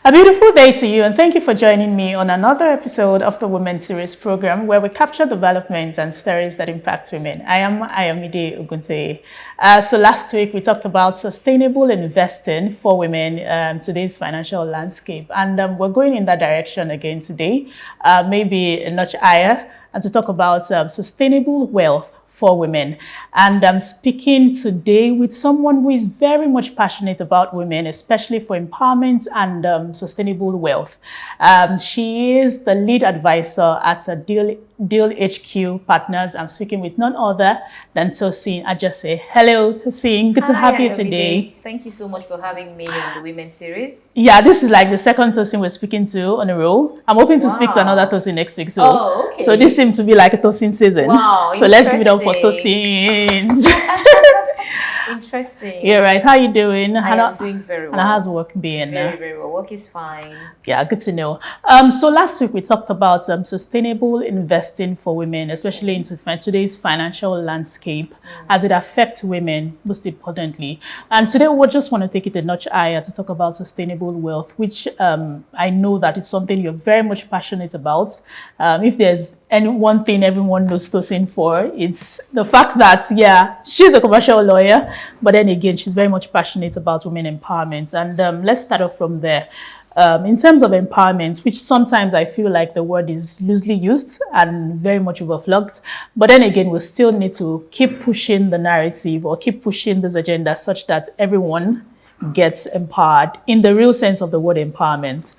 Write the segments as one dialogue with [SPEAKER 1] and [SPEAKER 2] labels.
[SPEAKER 1] A beautiful day to you, and thank you for joining me on another episode of the Women Series program where we capture developments and stories that impact women. I am Ayomide Oguntoye. So last week we talked about sustainable investing for women, today's financial landscape, and we're going in that direction again today, maybe a notch higher, and to talk about sustainable wealth for women. And I'm speaking today with someone who is very much passionate about women, especially for empowerment and sustainable wealth. She is the lead advisor at a Deal HQ Partners. I'm speaking with none other than Tosin Ajose. Hello, Tosin. Good to have you today.
[SPEAKER 2] Thank you so much for having me on the Women Series.
[SPEAKER 1] Yeah, this is like the second Tosin we're speaking to on a roll. I'm hoping to speak to another Tosin next week. So this seems to be like a Tosin season.
[SPEAKER 2] Wow,
[SPEAKER 1] so let's give it up for Tosins.
[SPEAKER 2] Interesting.
[SPEAKER 1] Yeah, right. How you doing?
[SPEAKER 2] I am doing very well.
[SPEAKER 1] And how's work been?
[SPEAKER 2] Very, very well. Work is fine.
[SPEAKER 1] Yeah, good to know. So last week we talked about sustainable investing for women, especially into today's financial landscape as it affects women, most importantly. And today we just want to take it a notch higher to talk about sustainable wealth, which I know that it's something you're very much passionate about. If there's any one thing everyone knows Tosin for, it's the fact that, yeah, she's a commercial lawyer, but then again, she's very much passionate about women empowerment. And let's start off from there. In terms of empowerment, which sometimes I feel like the word is loosely used and very much overflogged, but then again, we still need to keep pushing the narrative or keep pushing this agenda such that everyone gets empowered in the real sense of the word empowerment.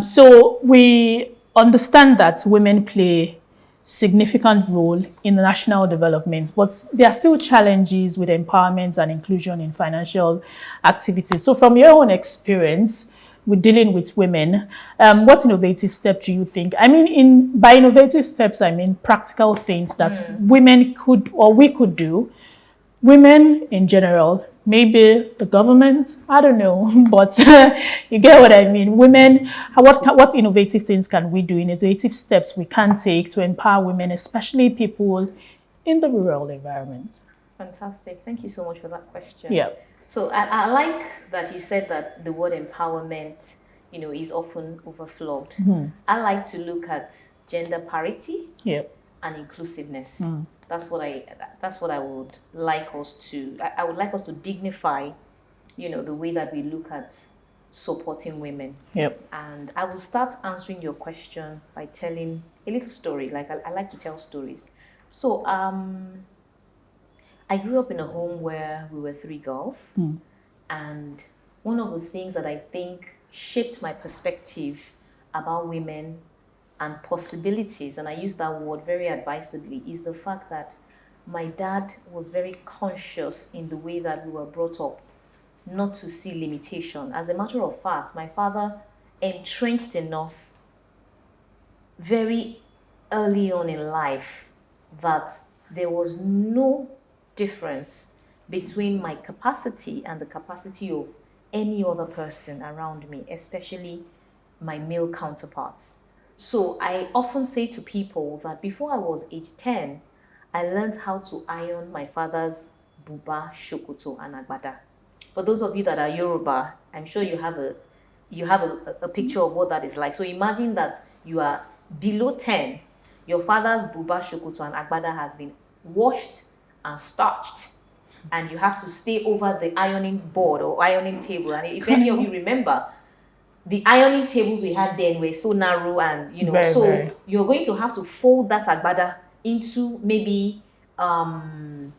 [SPEAKER 1] So we understand that women play significant role in the national development, but there are still challenges with empowerment and inclusion in financial activities. So from your own experience with dealing with women, what innovative step do you think? I mean, by innovative steps, I mean practical things that women could or we could do, women in general, maybe the government, I don't know, but you get what I mean. Women, what innovative things can we do, innovative steps we can take to empower women, especially people in the rural environment?
[SPEAKER 2] Fantastic. Thank you so much for that question.
[SPEAKER 1] Yeah.
[SPEAKER 2] So I like that you said that the word empowerment, is often overflowed. I like to look at gender parity and inclusiveness. That's what I would like us to. I would like us to dignify, the way that we look at supporting women. And I will start answering your question by telling a little story. Like I like to tell stories. So I grew up in a home where we were 3 girls, and one of the things that I think shaped my perspective about women and possibilities, and I use that word very advisably, is the fact that my dad was very conscious in the way that we were brought up not to see limitation. As a matter of fact, my father entrenched in us very early on in life that there was no difference between my capacity and the capacity of any other person around me, especially my male counterparts. So I often say to people that before I was age 10, I learned how to iron my father's buba, shokoto, and agbada. For those of you that are Yoruba, I'm sure you have a picture of what that is like. So imagine that you are below 10, your father's buba, shokoto, and agbada has been washed and starched, and you have to stay over the ironing board or ironing table. And if any of you remember, the ironing tables we had then were so narrow, and very. You're going to have to fold that agbada into maybe about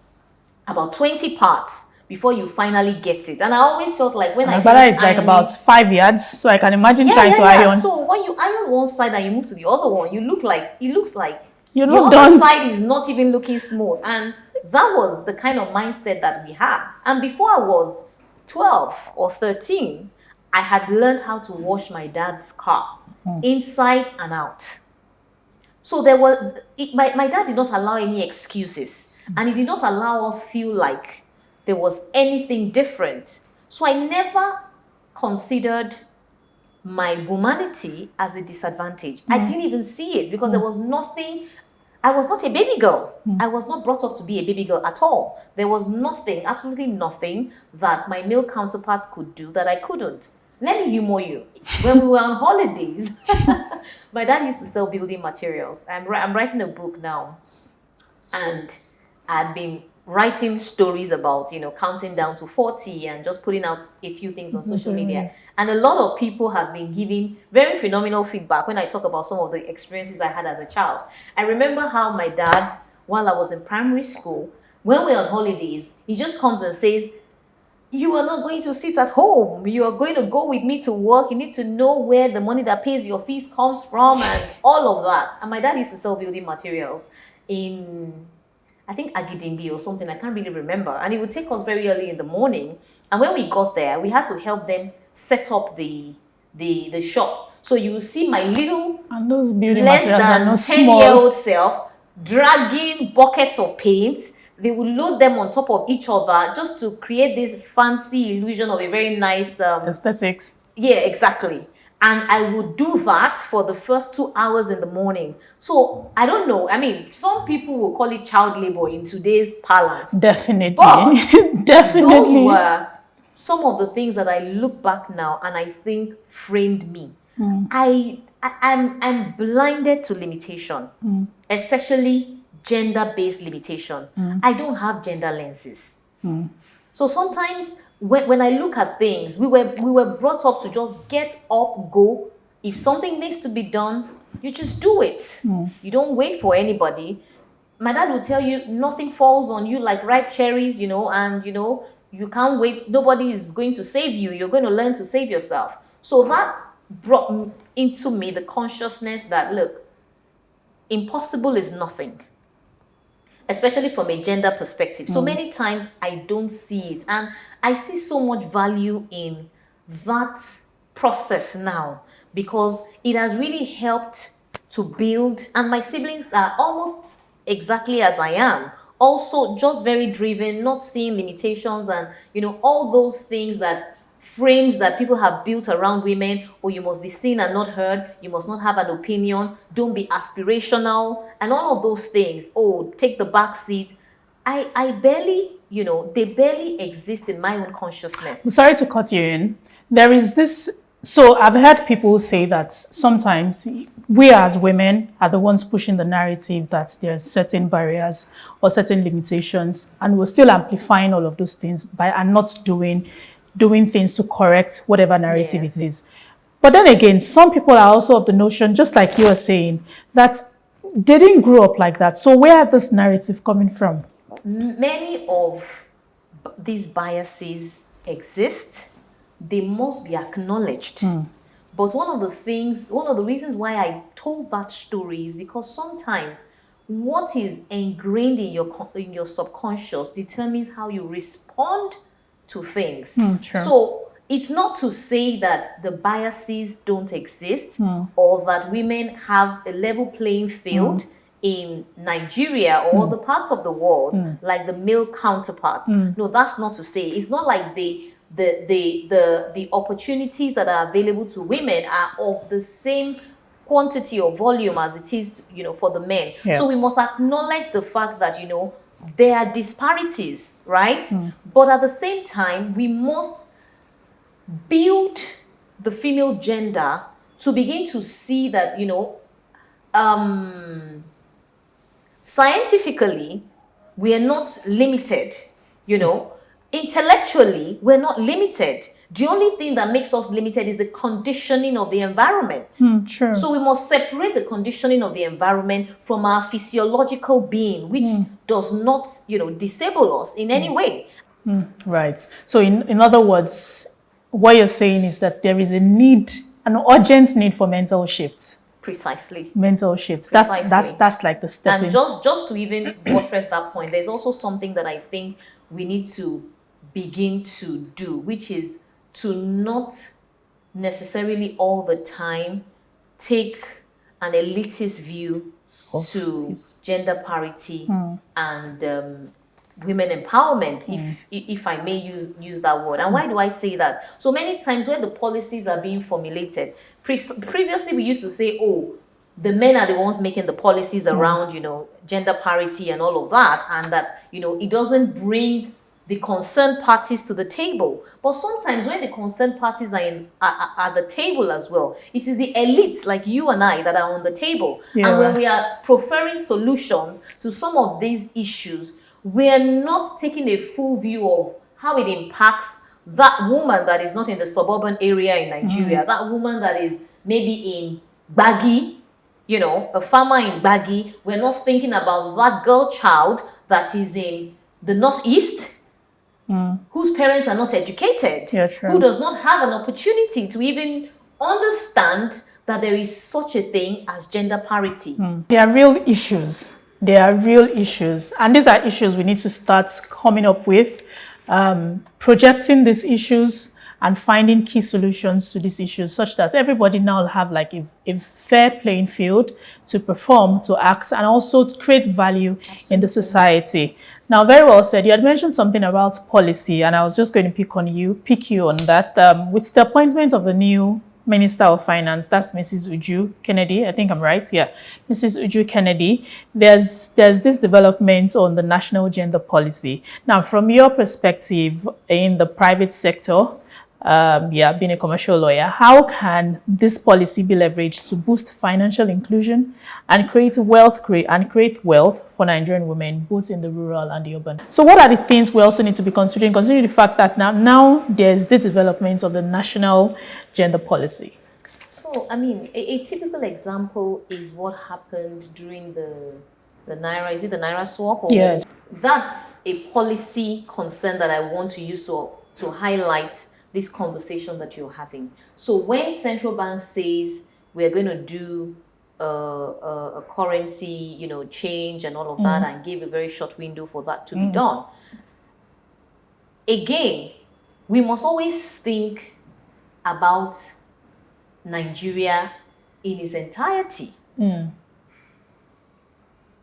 [SPEAKER 2] 20 parts before you finally get it. And I always felt like when
[SPEAKER 1] agbada is like about 5 yards, so I can imagine trying to iron.
[SPEAKER 2] So when you iron one side and you move to the other one, it looks like
[SPEAKER 1] you're
[SPEAKER 2] the
[SPEAKER 1] not
[SPEAKER 2] other
[SPEAKER 1] done.
[SPEAKER 2] side is not even looking smooth. And that was the kind of mindset that we had. And before I was 12 or 13, I had learned how to wash my dad's car inside and out. So my dad did not allow any excuses, and he did not allow us feel like there was anything different. So I never considered my humanity as a disadvantage. I didn't even see it because there was nothing. I was not a baby girl. I was not brought up to be a baby girl at all. There was nothing, absolutely nothing that my male counterparts could do that I couldn't. let me humor you. When we were on holidays, my dad used to sell building materials. I'm writing a book now, and I've been writing stories about, counting down to 40 and just putting out a few things on social media. And a lot of people have been giving very phenomenal feedback when I talk about some of the experiences I had as a child. I remember how my dad, while I was in primary school, when we're on holidays, he just comes and says, you are not going to sit at home. You are going to go with me to work. You need to know where the money that pays your fees comes from and all of that. And my dad used to sell building materials in, I think, Agidingbi or something. I can't really remember. And he would take us very early in the morning. And when we got there, we had to help them set up the shop. So you will see my little,
[SPEAKER 1] and those building
[SPEAKER 2] less
[SPEAKER 1] materials are
[SPEAKER 2] than
[SPEAKER 1] not
[SPEAKER 2] 10-year-old self dragging buckets of paint. They would load them on top of each other just to create this fancy illusion of a very nice
[SPEAKER 1] aesthetics.
[SPEAKER 2] Yeah, exactly. And I would do that for the first 2 hours in the morning. So I don't know. I mean, some people will call it child labor in today's parlance.
[SPEAKER 1] Definitely.
[SPEAKER 2] But
[SPEAKER 1] definitely.
[SPEAKER 2] those were some of the things that I look back now and I think framed me. I'm blinded to limitation, especially gender-based limitation. I don't have gender lenses. So sometimes when I look at things, we were brought up to just get up, go. If something needs to be done, you just do it. You don't wait for anybody. My dad will tell you nothing falls on you like ripe cherries, and you can't wait. Nobody is going to save you. You're going to learn to save yourself. So that brought into me the consciousness that, look, impossible is nothing, especially from a gender perspective. So many times I don't see it. And I see so much value in that process now because it has really helped to build. And my siblings are almost exactly as I am. Also just very driven, not seeing limitations and, all those things that frames that people have built around women. Oh, you must be seen and not heard. You must not have an opinion. Don't be aspirational and all of those things. Oh, take the back seat. I barely, they barely exist in my own consciousness.
[SPEAKER 1] Sorry to cut you in. There is this. So I've heard people say that sometimes we as women are the ones pushing the narrative that there are certain barriers or certain limitations, and we're still amplifying all of those things and not doing things to correct whatever narrative it is. But then again, some people are also of the notion, just like you were saying, that they didn't grow up like that. So where are this narrative coming from?
[SPEAKER 2] Many of these biases exist. They must be acknowledged. But one of the reasons why I told that story is because sometimes what is ingrained in your subconscious determines how you respond to things. So it's not to say that the biases don't exist or that women have a level playing field in Nigeria or other parts of the world like the male counterparts. No, that's not to say. It's not like the opportunities that are available to women are of the same quantity or volume as it is, for the men. So we must acknowledge the fact that, there are disparities, right? But at the same time, we must build the female gender to begin to see that, scientifically, we are not limited, Intellectually, we're not limited. The only thing that makes us limited is the conditioning of the environment. So we must separate the conditioning of the environment from our physiological being, which does not, disable us in any way.
[SPEAKER 1] Right. So in other words, what you're saying is that there is an urgent need for mental shifts.
[SPEAKER 2] Precisely.
[SPEAKER 1] Mental shifts.
[SPEAKER 2] Precisely.
[SPEAKER 1] That's like the step.
[SPEAKER 2] And just to even buttress that point, there's also something that I think we need to begin to do, which is to not necessarily all the time take an elitist view to gender parity and women empowerment, if I may use that word. And why do I say that? So many times when the policies are being formulated, previously we used to say, oh, the men are the ones making the policies around, gender parity and all of that, and that, it doesn't bring the concerned parties to the table. But sometimes when the concerned parties are at the table as well, it is the elites like you and I that are on the table.
[SPEAKER 1] Yeah.
[SPEAKER 2] And when we are preferring solutions to some of these issues, we are not taking a full view of how it impacts that woman that is not in the suburban area in Nigeria, that woman that is maybe in Gbagi, you know, a farmer in Gbagi. We're not thinking about that girl child that is in the northeast, whose parents are not educated,
[SPEAKER 1] Yeah, true.
[SPEAKER 2] who does not have an opportunity to even understand that there is such a thing as gender parity.
[SPEAKER 1] There are real issues. There are real issues. And these are issues we need to start coming up with, projecting these issues and finding key solutions to these issues such that everybody now have like a fair playing field to perform, to act, and also to create value in the society. Now, very well said. You had mentioned something about policy, and I was just going to pick you on that. With the appointment of the new Minister of Finance, that's Mrs. Uju Kennedy. I think I'm right. Yeah, Mrs. Uju Kennedy. There's this development on the national gender policy. Now, from your perspective in the private sector, being a commercial lawyer, how can this policy be leveraged to boost financial inclusion and create wealth for Nigerian women, both in the rural and the urban? So what are the things we also need to be considering the fact that now there's the development of the national gender policy?
[SPEAKER 2] So, I mean, a typical example is what happened during the Naira, is it the Naira swap? Or
[SPEAKER 1] Yeah.
[SPEAKER 2] That's a policy concern that I want to use to highlight this conversation that you're having. So when central bank says we're going to do a currency, change and all of that, and give a very short window for that to be done, again, we must always think about Nigeria in its entirety.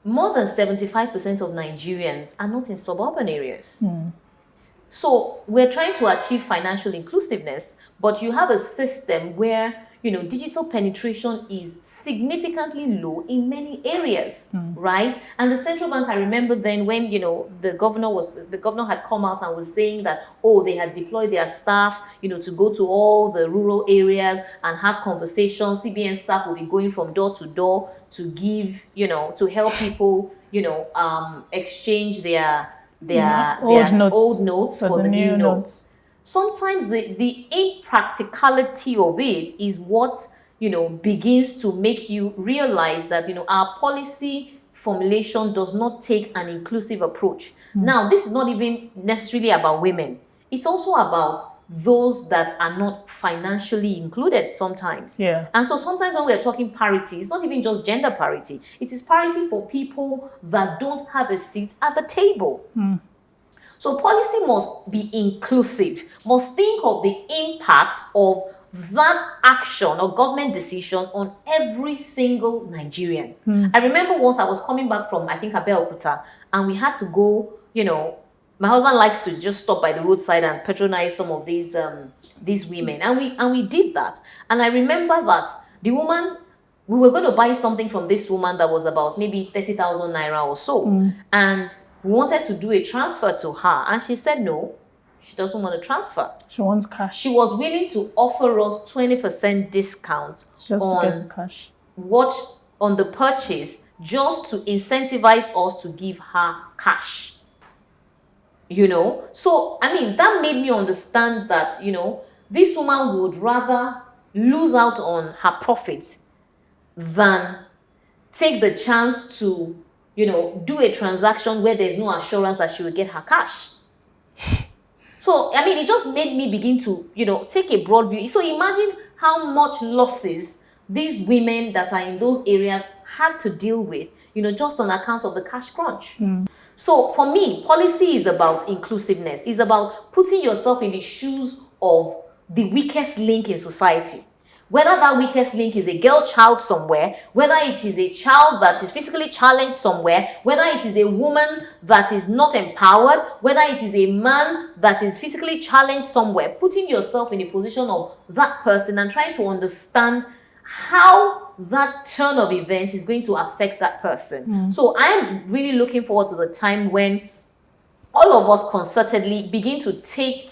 [SPEAKER 2] More than 75% of Nigerians are not in suburban areas. So we're trying to achieve financial inclusiveness, but you have a system where, digital penetration is significantly low in many areas, right? And the central bank, I remember then when, the governor had come out and was saying that, they had deployed their staff, to go to all the rural areas and have conversations. CBN staff will be going from door to door to give, to help people, exchange their old notes for the new notes. Sometimes the impracticality of it is what begins to make you realize that our policy formulation does not take an inclusive approach. Now, this is not even necessarily about women. It's also about those that are not financially included sometimes.
[SPEAKER 1] Yeah.
[SPEAKER 2] And so sometimes when we're talking parity, it's not even just gender parity. It is parity for people that don't have a seat at the table. So policy must be inclusive, must think of the impact of that action or government decision on every single Nigerian. I remember once I was coming back from, I think, Abeokuta, and we had to go, my husband likes to just stop by the roadside and patronize some of these women. And we did that. And I remember that the woman, we were going to buy something from this woman that was about maybe 30,000 naira or so. And we wanted to do a transfer to her. And she said no, she doesn't want to transfer.
[SPEAKER 1] She wants cash.
[SPEAKER 2] She was willing to offer us 20% discount
[SPEAKER 1] just
[SPEAKER 2] on
[SPEAKER 1] to get the cash.
[SPEAKER 2] On the purchase, just to incentivize us to give her cash. So, I mean, that made me understand that, this woman would rather lose out on her profits than take the chance to, do a transaction where there's no assurance that she will get her cash. So, I mean, it just made me begin to, take a broad view. So imagine how much losses these women that are in those areas had to deal with, just on account of the cash crunch. So for me, policy is about inclusiveness. It's about putting yourself in the shoes of the weakest link in society. Whether that weakest link is a girl child somewhere, whether it is a child that is physically challenged somewhere, whether it is a woman that is not empowered, whether it is a man that is physically challenged somewhere, putting yourself in a position of that person and trying to understand how that turn of events is going to affect that person. So I'm really looking forward to the time when all of us concertedly begin to take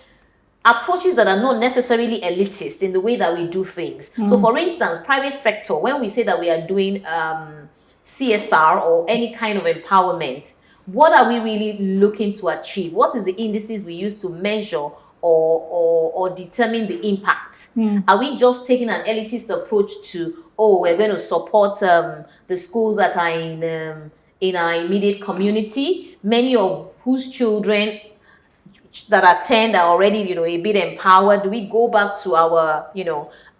[SPEAKER 2] approaches that are not necessarily elitist in the way that we do things. So for instance, private sector, when we say that we are doing CSR or any kind of empowerment, what are we really looking to achieve? What is the indices we use to measure or determine the impact? Are we just taking an elitist approach to, oh, we're going to support the schools that are in our immediate community, many of whose children that attend are already, a bit empowered? Do we go back to our,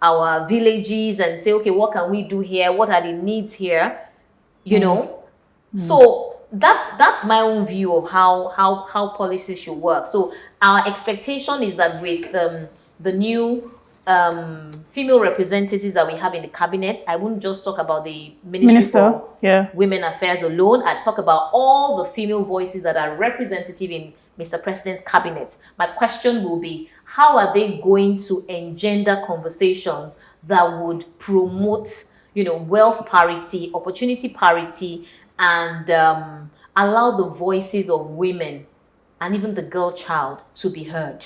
[SPEAKER 2] our villages and say, okay, what can we do here? What are the needs here? So that's my own view of how policies should work. So our expectation is that with the new female representatives that we have in the cabinet, I wouldn't just talk about the Ministry for Women Affairs alone. I talk about all the female voices that are representative in Mr. President's cabinet. My question will be, how are they going to engender conversations that would promote, wealth parity, opportunity parity, and allow the voices of women and even the girl child to be heard?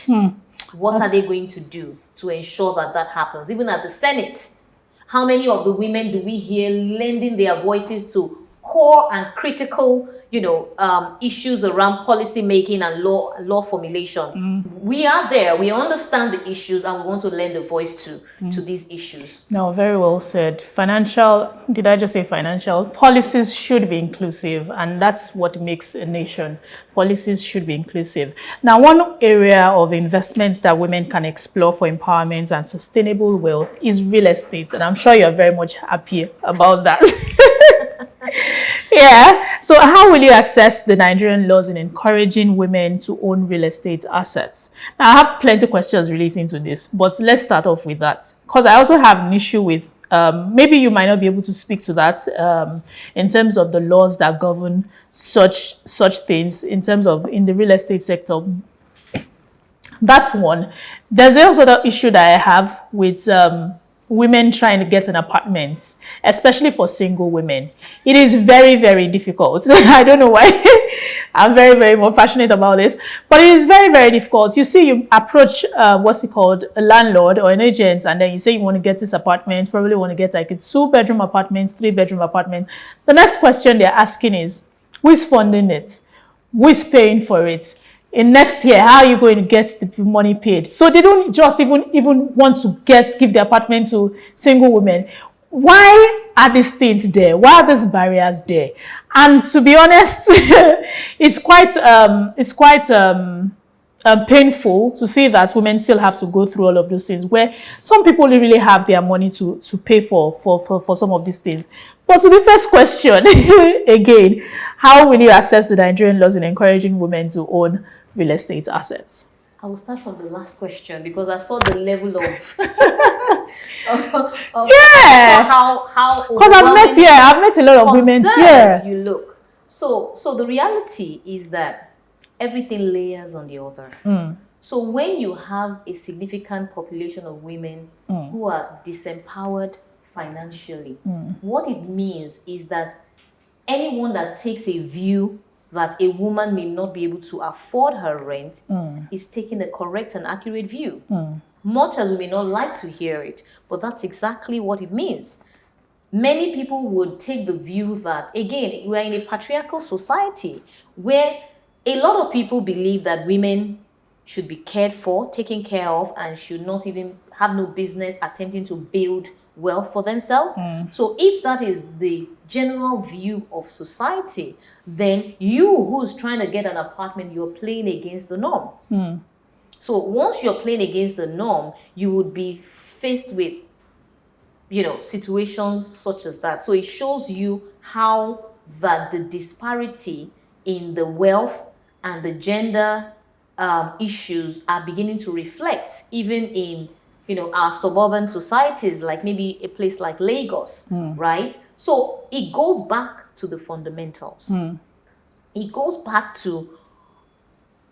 [SPEAKER 2] What are they going to do to ensure that that happens? Even at the Senate, how many of the women do we hear lending their voices to core and critical, issues around policy making and law formulation? We are there. We understand the issues, and we want to lend a voice to these issues.
[SPEAKER 1] No, very well said. Did I just say financial? Policies should be inclusive, and that's what makes a nation. Policies should be inclusive. Now, one area of investments that women can explore for empowerment and sustainable wealth is real estate, and I'm sure you're very much happy about that. Yeah. So how will you access the Nigerian laws in encouraging women to own real estate assets? Now, I have plenty of questions relating to this, but let's start off with that, because I also have an issue with, maybe you might not be able to speak to that in terms of the laws that govern such things in terms of in the real estate sector. That's one. There's also the issue that I have with women trying to get an apartment, especially for single women. It is very, very difficult. I don't know why. I'm very, very more passionate about this, but it is very, very difficult. You see, you approach a landlord or an agent, and then you say you want to get this apartment, probably want to get like a 2-bedroom apartment, 3-bedroom apartment. The next question they're asking is, who is funding it? Who is paying for it? In next year, how are you going to get the money paid? So they don't just even want to give the apartment to single women. Why are these things there? Why are these barriers there? And to be honest, it's quite painful to see that women still have to go through all of those things, where some people really have their money to pay for some of these things. But to the first question, again, how will you assess the Nigerian laws in encouraging women to own real estate assets?
[SPEAKER 2] I will start from the last question because I saw the level of how
[SPEAKER 1] because I've met a lot of women here.
[SPEAKER 2] You look. So the reality is that everything layers on the other. So when you have a significant population of women who are disempowered financially, what it means is that anyone that takes a view that a woman may not be able to afford her rent is taking a correct and accurate view. Much as we may not like to hear it, but that's exactly what it means. Many people would take the view that, again, we're in a patriarchal society where a lot of people believe that women should be cared for, taken care of, and should not even have no business attempting to build wealth for themselves. So if that is the general view of society, then you who's trying to get an apartment, you're playing against the norm. So once you're playing against the norm, you would be faced with, situations such as that. So it shows you how that the disparity in the wealth and the gender issues are beginning to reflect even in our suburban societies, like maybe a place like Lagos, right? So it goes back to the fundamentals. It goes back to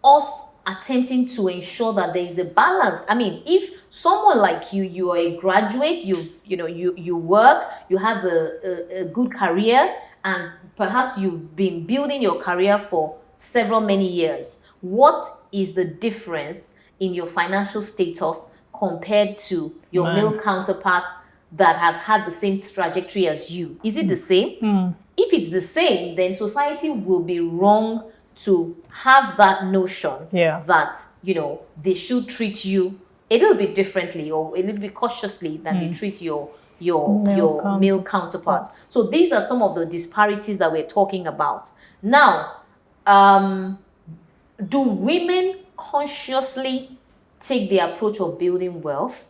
[SPEAKER 2] us attempting to ensure that there is a balance. I mean, if someone like you are a graduate, you work, you have a good career, and perhaps you've been building your career for several many years, what is the difference in your financial status compared to your male counterpart that has had the same trajectory as you? Is it the same? If it's the same, then society will be wrong to have that notion that, you know, they should treat you a little bit differently or a little bit cautiously than they treat your male counterparts. So these are some of the disparities that we're talking about. Now, do women consciously take the approach of building wealth?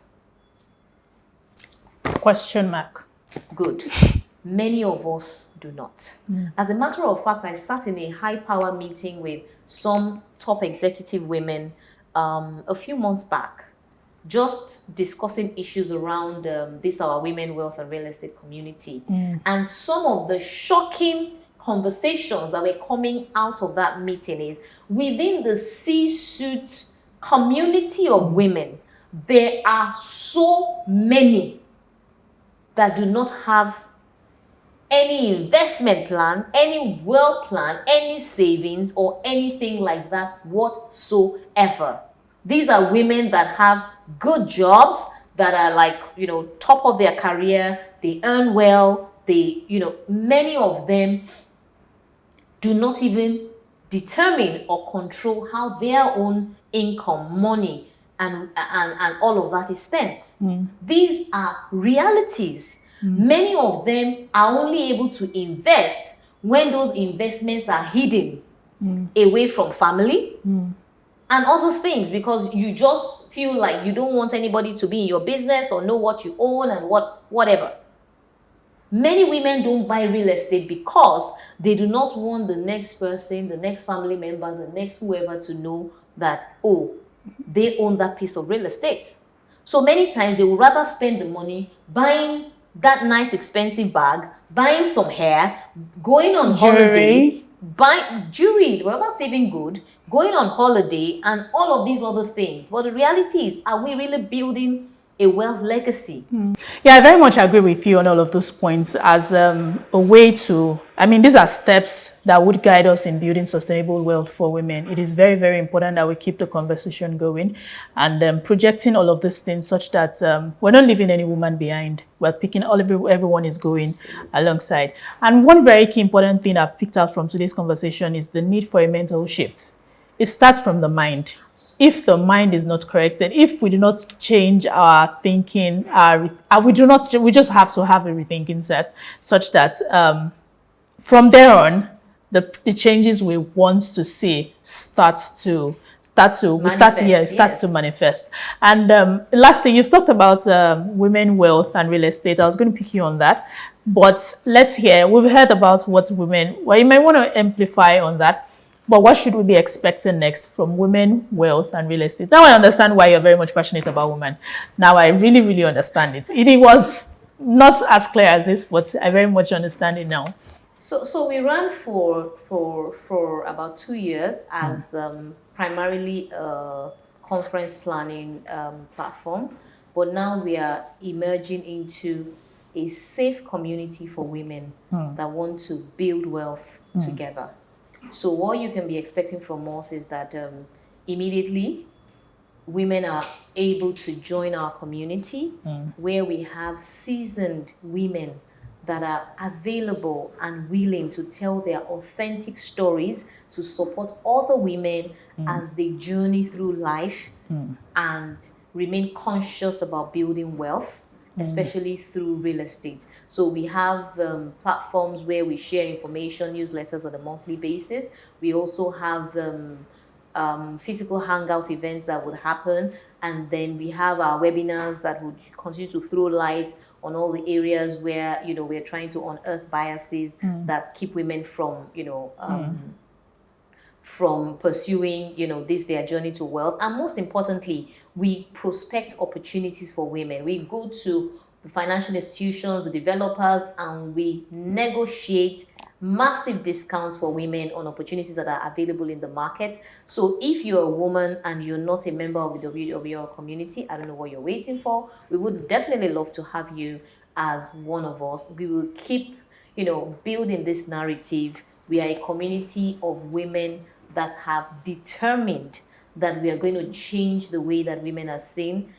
[SPEAKER 1] Question mark.
[SPEAKER 2] Good. Many of us do not. As a matter of fact, I sat in a high-power meeting with some top executive women a few months back, just discussing issues around this our women wealth and real estate community. And some of the shocking conversations that were coming out of that meeting is within the C-suite community of women, there are so many that do not have any investment plan, any wealth plan, any savings, or anything like that whatsoever. These are women that have good jobs, that are like, you know, top of their career, they earn well, they, you know, many of them do not even determine or control how their own income, money, and all of that is spent. These are realities. Many of them are only able to invest when those investments are hidden away from family and other things, because you just feel like you don't want anybody to be in your business or know what you own and whatever. Many women don't buy real estate because they do not want the next person, the next family member, the next whoever to know that, oh, they own that piece of real estate. So many times they would rather spend the money buying that nice expensive bag, buying some hair, going on holiday, buying jewelry, well, that's even good, going on holiday and all of these other things. But the reality is, are we really building a wealth legacy?
[SPEAKER 1] Yeah, I very much agree with you on all of those points as a way to, I mean, these are steps that would guide us in building sustainable wealth for women. It is very, very important that we keep the conversation going and projecting all of these things such that we're not leaving any woman behind. We're picking everyone is going alongside. And one very key important thing I've picked out from today's conversation is the need for a mental shift. It starts from the mind. If the mind is not corrected, if we do not change our thinking, we just have to have a rethinking set such that from there on, the changes we want to see starts to manifest. And lastly, you've talked about women wealth and real estate. I was going to pick you on that, but we've heard about what women, well, you might want to amplify on that. But what should we be expecting next from women, wealth, and real estate? Now I understand why you're very much passionate about women. Now I really, really understand it. It was not as clear as this, but I very much understand it now.
[SPEAKER 2] So we ran for about 2 years as primarily a conference planning platform, but now we are emerging into a safe community for women that want to build wealth together. So what you can be expecting from us is that immediately women are able to join our community where we have seasoned women that are available and willing to tell their authentic stories to support other women as they journey through life and remain conscious about building wealth, especially through real estate. So we have platforms where we share information, newsletters on a monthly basis. We also have physical hangout events that would happen. And then we have our webinars that would continue to throw light on all the areas where, you know, we're trying to unearth biases that keep women from, you know, from pursuing, you know, their journey to wealth. And most importantly, we prospect opportunities for women. We go to the financial institutions, the developers, and we negotiate massive discounts for women on opportunities that are available in the market. So if you're a woman and you're not a member of the WWR community, I don't know what you're waiting for. We would definitely love to have you as one of us. We will keep, you know, building this narrative. We are a community of women that have determined that we are going to change the way that women are seen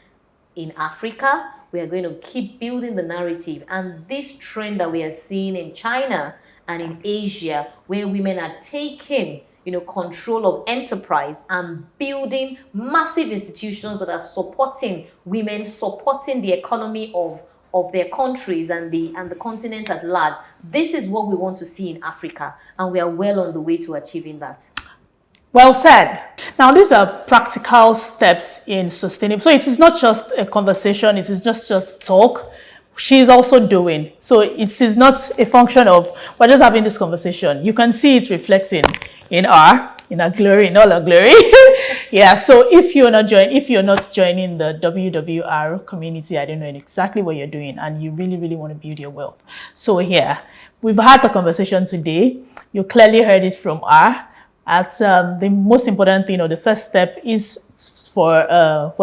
[SPEAKER 2] in Africa. We are going to keep building the narrative. And this trend that we are seeing in China and in Asia, where women are taking control of enterprise and building massive institutions that are supporting women, supporting the economy of their countries and the continent at large. This is what we want to see in Africa, and we are well on the way to achieving that.
[SPEAKER 1] Well said. Now, these are practical steps in sustainable. So it is not just a conversation. It is just talk. She's also doing. So it is not a function of we're just having this conversation. You can see it reflecting in our glory, in all our glory. Yeah. So if you're not joining the WWR community, I don't know exactly what you're doing, and you really, really want to build your wealth. So here, we've had the conversation today. You clearly heard it from R. The most important thing, or the first step, is for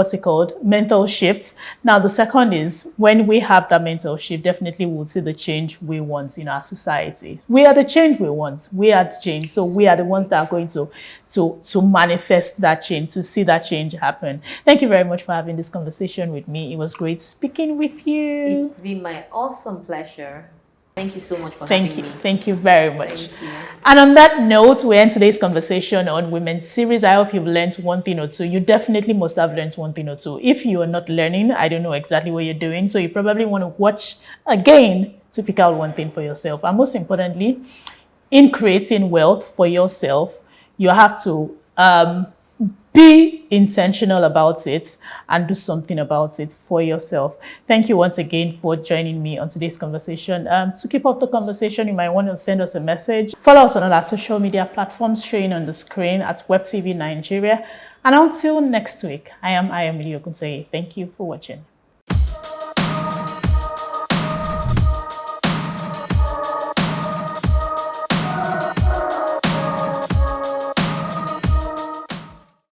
[SPEAKER 1] mental shift. Now, the second is when we have that mental shift, definitely we'll see the change we want in our society. We are the change we want. We are the change. So we are the ones that are going to manifest that change, to see that change happen. Thank you very much for having this conversation with me. It was great speaking with you.
[SPEAKER 2] It's been my awesome pleasure. Thank you so much for having me.
[SPEAKER 1] Thank you very much.
[SPEAKER 2] Thank you.
[SPEAKER 1] And on that note, we end today's conversation on Women's Series. I hope you've learned one thing or two. You definitely must have learned one thing or two. If you are not learning, I don't know exactly what you're doing. So you probably want to watch again to pick out one thing for yourself. And most importantly, in creating wealth for yourself, you have to be intentional about it and do something about it for yourself. Thank you once again for joining me on today's conversation. To keep up the conversation, you might want to send us a message. Follow us on all our social media platforms showing on the screen at WebTVNigeria. And until next week, I am Ayomili Oguntoye. Thank you for watching.